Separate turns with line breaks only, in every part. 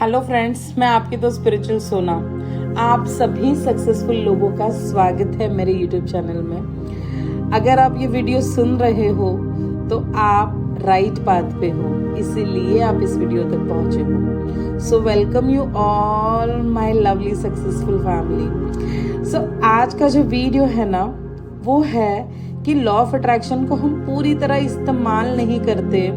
Hello friends, मैं आपकी तो स्पिरिचुअल सोना। आप सभी सक्सेसफुल लोगों का स्वागत है मेरे यूट्यूब चैनल में। अगर आप ये वीडियो सुन रहे हो तो आप राइट पाथ पे हो, इसीलिए आप इस वीडियो तक पहुंचे हो। So welcome you all my lovely successful family. So आज का जो वीडियो है ना, वो है कि लॉ ऑफ अट्रैक्शन को हम पूरी तरह इस्तेमाल नहीं करते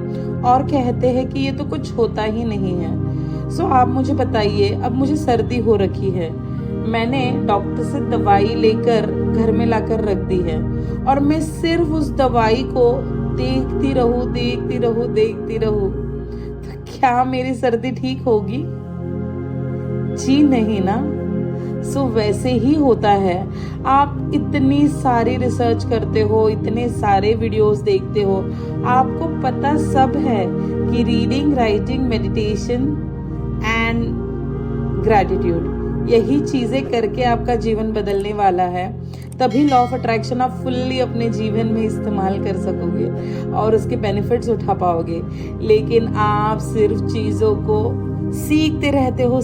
और कहते हैं कि ये तो कुछ होता ही नहीं है। सो आप मुझे बताइए, अब मुझे सर्दी हो रखी है, मैंने डॉक्टर से दवाई लेकर घर में लाकर रख दी है और मैं सिर्फ उस दवाई को देखती रहूं, तो क्या मेरी सर्दी ठीक होगी? जी नहीं ना। सो वैसे ही होता है। आप इतनी सारी रिसर्च करते हो, इतने सारे वीडियोस देखते हो, आपको पता सब है कि reading, writing, meditation and gratitude, यही चीजें करके आपका जीवन बदलने वाला है। तभी लॉ ऑफ अट्रैक्शन आप फुल्ली अपने जीवन में इस्तेमाल कर सकोगे और उसके बेनिफिट्स उठा पाओगे। लेकिन आप सिर्फ चीजों को सीखते रहते हो।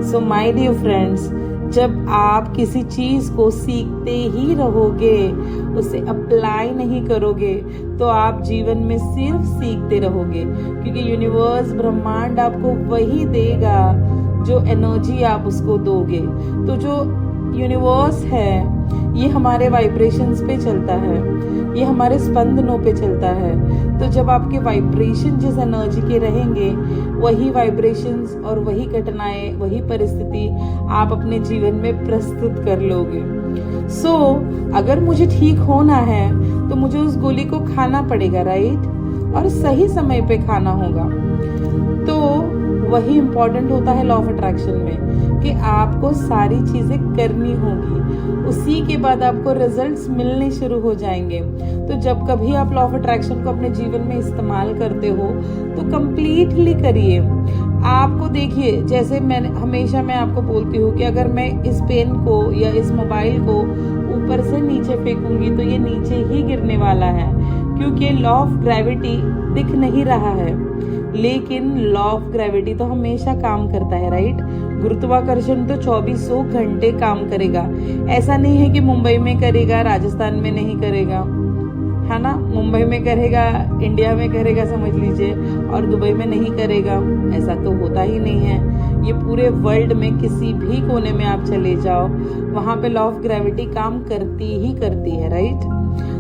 सो माय डियर फ्रेंड्स, जब आप किसी चीज को सीखते ही रहोगे, उसे अप्लाई नहीं करोगे, तो आप जीवन में सिर्फ सीखते रहोगे, क्योंकि यूनिवर्स, ब्रह्मांड आपको वही देगा जो एनर्जी आप उसको दोगे। तो जो यूनिवर्स है ये हमारे वाइब्रेशंस पे चलता है, ये हमारे स्पंदनों पे चलता है। तो जब आपके वाइब्रेशन जिस एनर्जी के रहेंगे, वही वाइब्रेशंस और वही घटनाएं, वही परिस्थिति आप अपने जीवन में प्रस्तुत कर लोगे। सो अगर मुझे ठीक होना है तो मुझे उस गोली को खाना पड़ेगा, राइट? और सही समय पे खाना होगा। तो वही इम्पोर्टेंट होता है लॉ ऑफ अट्रैक्शन में, कि आपको सारी चीजें करनी होगी, उसी के बाद आपको रिजल्ट्स मिलने शुरू हो जाएंगे। तो जब कभी आप लॉ ऑफ अट्रैक्शन को अपने जीवन में इस्तेमाल करते हो तो कंप्लीटली करिए। आपको देखिए, जैसे मैं आपको बोलती हूँ कि अगर मैं इस पेन को या इस मोबाइल को ऊपर से नीचे फेंकूंगी तो ये नीचे ही गिरने वाला है, क्योंकि लॉ ऑफ ग्रेविटी दिख नहीं रहा है। लेकिन लॉ ऑफ ग्रेविटी तो हमेशा काम करता है, राइट? गुरुत्वाकर्षण तो 2400 घंटे काम करेगा। ऐसा नहीं है कि मुंबई में करेगा, राजस्थान में नहीं करेगा, है ना? मुंबई में करेगा, इंडिया में करेगा समझ लीजिए, और दुबई में नहीं करेगा। ऐसा तो होता ही नहीं है। ये पूरे वर्ल्ड में किसी भी कोने में आप चले जाओ, वहां पे लॉ ऑफ ग्रेविटी काम करती ही करती है, राइट?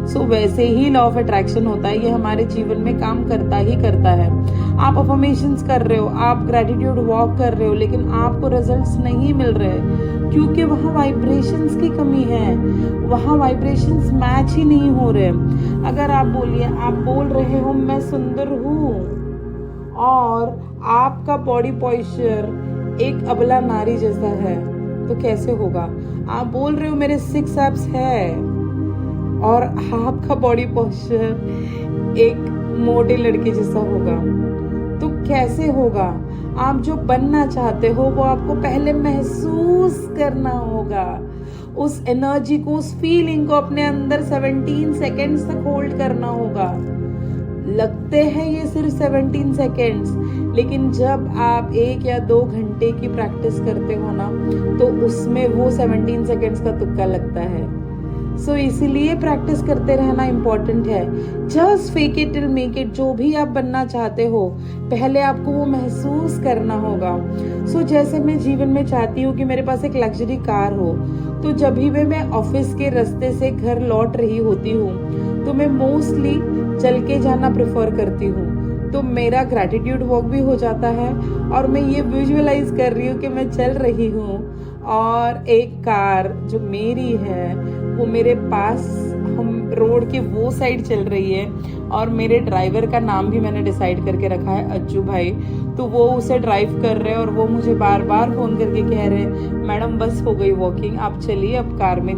सो वैसे ही लॉ ऑफ अट्रैक्शन होता है, ये हमारे जीवन में काम करता ही करता है। आप अफर्मेशंस कर रहे हो, आप ग्रैटिट्यूड वॉक कर रहे हो, लेकिन आपको रिजल्ट्स नहीं मिल रहे, क्योंकि वहाँ वाइब्रेशंस की कमी है, वहाँ वाइब्रेशंस मैच ही नहीं हो रहे। अगर आप बोल रहे हो मैं सुंदर हूँ, और आपका बॉडी पॉस्चर एक अबला नारी जैसा है, तो कैसे होगा? आप बोल रहे हो मेरे 6 एब्स है, और आपका बॉडी पोस्चर एक मोटे लड़के जैसा होगा, तो कैसे होगा? आप जो बनना चाहते हो वो आपको पहले महसूस करना होगा। उस एनर्जी को, उस फीलिंग को अपने अंदर 17 सेकेंड्स तक होल्ड करना होगा। लगते हैं ये सिर्फ 17 सेकेंड्स, लेकिन जब आप 1 या 2 घंटे की प्रैक्टिस करते हो ना, तो उसमें वो 17 सेकेंड्स का तुक्का लगता है। सो इसीलिए प्रैक्टिस करते रहना इम्पोर्टेंट है। Just fake it till make it. जो भी आप बनना चाहते हो, पहले आपको वो महसूस करना होगा। सो जैसे मैं जीवन में चाहती हूँ कि मेरे पास एक लग्जरी कार हो, तो जब भी मैं ऑफिस के रास्ते से घर लौट रही होती हूँ तो मैं मोस्टली चल के जाना प्रेफर करती हूँ। तो मेरा ग्रैटिट्यूड वॉक भी हो जाता है, और मैं ये विजुअलाइज कर रही हूँ कि मैं चल रही हूँ और एक कार जो मेरी है वो मेरे पास, हम रोड के वो साइड चल रही है, और मेरे ड्राइवर का नाम भी मैंने डिसाइड करके रखा है, अज्जू भाई। तो वो उसे ड्राइव कर रहे हैं और वो मुझे बार बार फोन करके कह रहे हैं, मैडम बस हो गई वॉकिंग, आप चलिए, अब कार में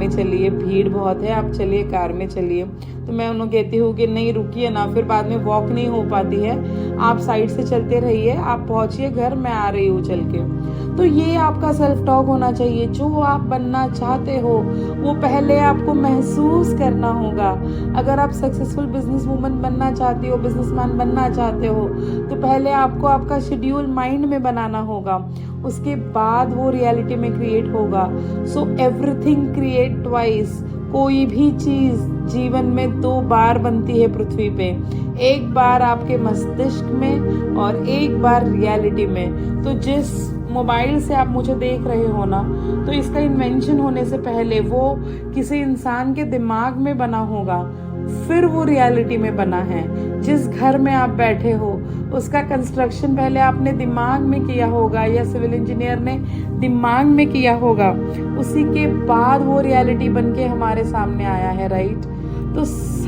चलिए, भीड़ बहुत है, आप चलिए, कार में चलिए। तो मैं उन्हें कहती हूँ कि नहीं रुकिए ना, फिर बाद में वॉक नहीं हो पाती है, आप साइड से चलते रहिए, आप पहुंचिए घर, मैं आ रही हूँ चल के। तो ये आपका सेल्फ टॉक होना चाहिए। जो आप बनना चाहते हो वो पहले आपको महसूस करना होगा। अगर आप सक्सेसफुल बिजनेस वूमन बनना चाहती हो, बिजनेसमैन बनना चाहते हो, तो पहले आपको आपका शेड्यूल माइंड में बनाना होगा, उसके बाद वो रियलिटी में क्रिएट होगा। So everything create twice. कोई भी चीज जीवन में 2 बार बनती है पृथ्वी पे, एक बार आपके मस्तिष्क में और एक बार रियलिटी में। तो जिस मोबाइल से आप मुझे देख रहे हो ना, तो इसका इन्वेंशन होने से पहले वो किसी इंसान के दिमाग में बना होगा, फिर वो रियलिटी में बना है। जिस घर में आप बैठे हो उसका कंस्ट्रक्शन पहले आपने दिमाग में किया होगा या सिविल इंजीनियर ने दिमाग में किया होगा, उसी के बाद वो रियलिटी बन के हमारे सामने आया है, राइट। तो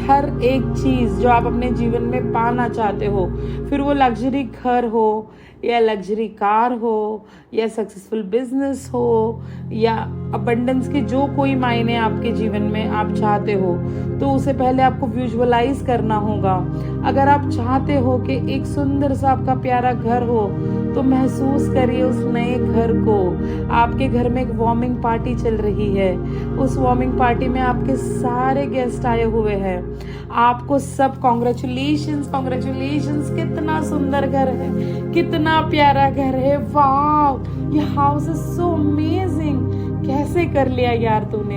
हर एक चीज जो आप अपने जीवन में पाना चाहते हो, फिर वो लग्जरी घर हो या लग्जरी कार हो या सक्सेसफुल बिजनेस हो या अबंडेंस के जो कोई मायने आपके जीवन में आप चाहते हो, तो उसे पहले आपको विजुअलाइज करना होगा। अगर आप चाहते हो कि एक सुंदर सा आपका प्यारा घर हो, तो महसूस करिए उस नए घर को। आपके घर में एक वार्मिंग पार्टी चल रही है, उस वार्मिंग पार्टी में आपके सारे गेस्ट आए हुए हैं, आपको सब कॉन्ग्रेचुलेशंस कॉन्ग्रेचुलेशंस, कितना सुंदर घर है, कितना प्यारा घर है, वाह ये हाउस इज सो अमेजिंग, कैसे कर लिया यार तूने।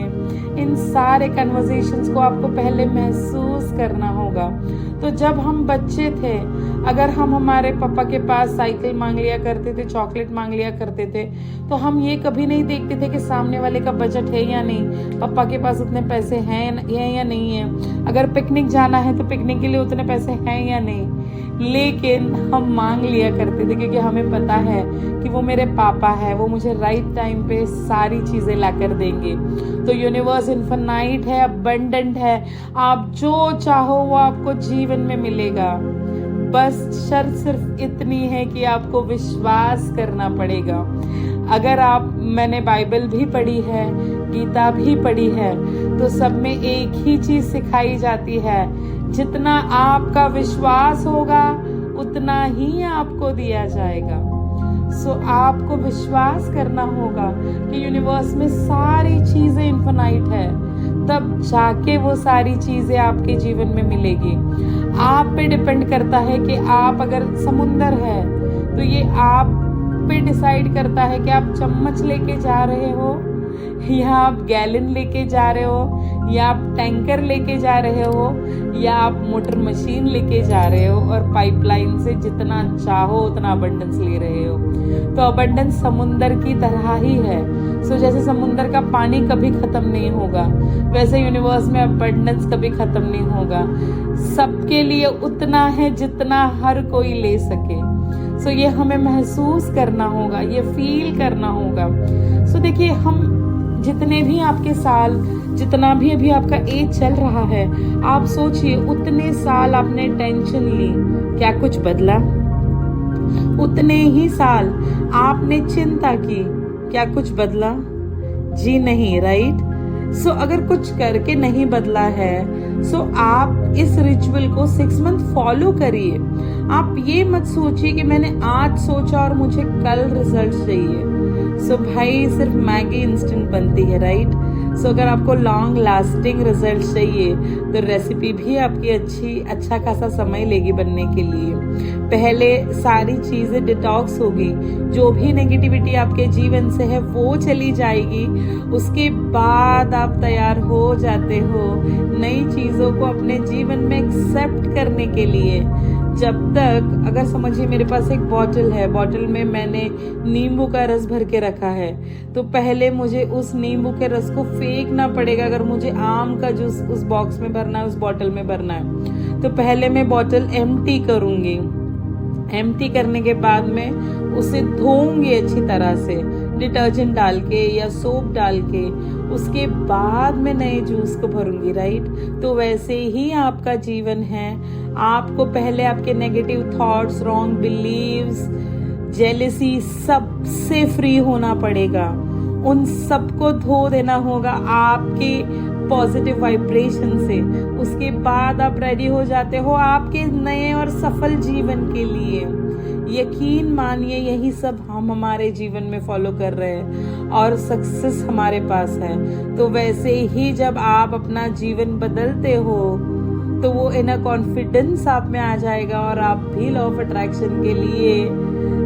इन सारे कन्वर्सेशंस को आपको पहले महसूस करना होगा। तो जब हम बच्चे थे, अगर हम हमारे पापा के पास साइकिल मांग लिया करते थे, चॉकलेट मांग लिया करते थे, तो हम ये कभी नहीं देखते थे कि सामने वाले का बजट है या नहीं, पापा के पास उतने पैसे हैं या नहीं है, अगर पिकनिक जाना है तो पिकनिक के लिए उतने पैसे हैं या नहीं। लेकिन हम मांग लिया करते थे क्योंकि हमें पता है कि वो मेरे पापा है, वो मुझे राइट टाइम पे सारी चीजें ला कर देंगे। तो यूनिवर्स इन्फिनाइट है, अबंडेंट है, आप जो चाहो वो आपको जीवन में मिलेगा। बस शर्त सिर्फ इतनी है कि आपको विश्वास करना पड़ेगा। अगर मैंने बाइबल भी पढ़ी है, गीता भी पढ़ी है, तो सब में एक ही चीज सिखाई जाती है, जितना आपका विश्वास होगा उतना ही आपको दिया जाएगा। सो आपको विश्वास करना होगा कि यूनिवर्स में सारी चीजें इन्फिनाइट है, तब जाके वो सारी चीजें आपके जीवन में मिलेगी। आप पे डिपेंड करता है कि आप अगर समुंदर है तो ये आप पे डिसाइड करता है कि आप चम्मच लेके जा रहे हो या आप गैलन लेके जा रहे हो या आप टैंकर लेके जा रहे हो या आप मोटर मशीन लेके जा रहे हो और पाइपलाइन से जितना चाहो उतना अबंडेंस ले रहे हो। तो अबंडेंस समुंदर की तरह ही है। सो जैसे समुंदर का पानी कभी खत्म नहीं होगा, वैसे यूनिवर्स में अबंडेंस कभी खत्म नहीं होगा। सबके लिए उतना है जितना हर कोई ले सके। सो ये हमें महसूस करना होगा, ये फील करना होगा। सो देखिए, हम जितने भी आपके साल, जितना भी अभी आपका एज चल रहा है, आप सोचिए उतने साल आपने टेंशन ली, क्या कुछ बदला? उतने ही साल आपने चिंता की, क्या कुछ बदला? जी नहीं, राइट। सो अगर कुछ करके नहीं बदला है, सो आप इस रिचुअल को 6 मंथ फॉलो करिए। आप ये मत सोचिए कि मैंने आज सोचा और मुझे कल रिजल्ट चाहिए। सो भाई सिर्फ मैगी इंस्टेंट बनती है, राइट। सो अगर आपको लॉन्ग लास्टिंग रिजल्ट चाहिए तो रेसिपी भी आपकी अच्छा खासा समय लेगी बनने के लिए। पहले सारी चीजें डिटॉक्स होगी, जो भी नेगेटिविटी आपके जीवन से है वो चली जाएगी। उसके बाद आप तैयार हो जाते हो नई चीजों को अपने जीवन में एक्सेप्ट करने के लिए। जब तक, अगर समझिए मेरे पास एक बॉटल है, बॉटल में मैंने नींबू का रस भर के रखा है, तो पहले मुझे उस नींबू के रस को फेंकना पड़ेगा। अगर मुझे आम का जूस उस बॉक्स में भरना है, उस बॉटल में भरना है, तो पहले मैं बॉटल एम्प्टी करूंगी। एम्प्टी करने के बाद में उसे धोऊंगी अच्छी तरह से, डिटर्जेंट डाल के या सोप डाल के, उसके बाद में नए जूस को भरूंगी, राइट। तो वैसे ही आपका जीवन है। आपको पहले आपके negative thoughts, wrong believes, jealousy, सबसे फ्री होना पड़ेगा। उन सबको धो देना होगा। आपके पॉजिटिव वाइब्रेशन से। उसके बाद आप रेडी हो जाते हो आपके नए और सफल जीवन के लिए। यकीन मानिए यही सब हम हमारे जीवन में फॉलो कर रहे हैं और सक्सेस हमारे पास है। तो वैसे ही जब आप अपना जीवन बदलते हो तो वो इनर कॉन्फिडेंस आप में आ जाएगा और आप भी लॉ ऑफ अट्रैक्शन के लिए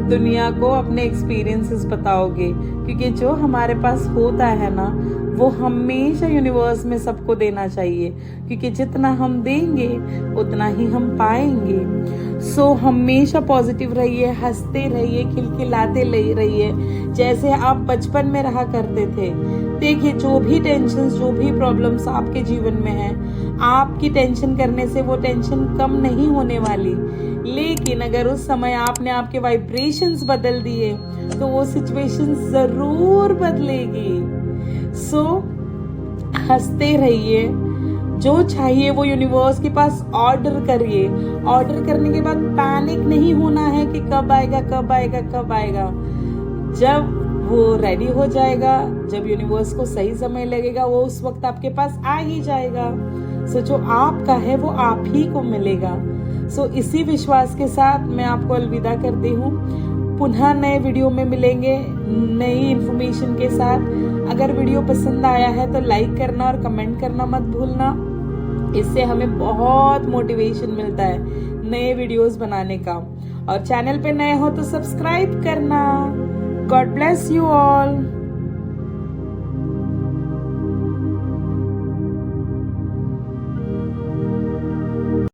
दुनिया को अपने एक्सपीरियंसेस बताओगे। क्योंकि जो हमारे पास होता है ना वो हमेशा यूनिवर्स में सबको देना चाहिए, क्योंकि जितना हम देंगे उतना ही हम पाएंगे। सो हमेशा पॉजिटिव रहिए, हंसते रहिए, खिलखिलाते रहिए जैसे आप बचपन में रहा करते थे। देखिए जो भी टेंशन, जो भी प्रॉब्लम्स आपके जीवन में है, आपकी टेंशन करने से वो टेंशन कम नहीं होने वाली। लेकिन अगर उस समय आपने आपके वाइब्रेशंस बदल दिए तो वो सिचुएशन जरूर बदलेगी। सो हंसते रहिए, जो चाहिए वो यूनिवर्स के पास ऑर्डर करिए। ऑर्डर करने के बाद पैनिक नहीं होना है कि कब आएगा कब आएगा कब आएगा। जब वो रेडी हो जाएगा, जब यूनिवर्स को सही समय लगेगा, वो उस वक्त आपके पास आ ही जाएगा। सो जो आपका है वो आप ही को मिलेगा। सो इसी विश्वास के साथ मैं आपको अलविदा करती हूँ। पुनः नए वीडियो में मिलेंगे नई इन्फॉर्मेशन के साथ। अगर वीडियो पसंद आया है तो लाइक करना और कमेंट करना मत भूलना। इससे हमें बहुत मोटिवेशन मिलता है नए वीडियोस बनाने का। और चैनल पे नए हो तो सब्सक्राइब करना। God bless you all.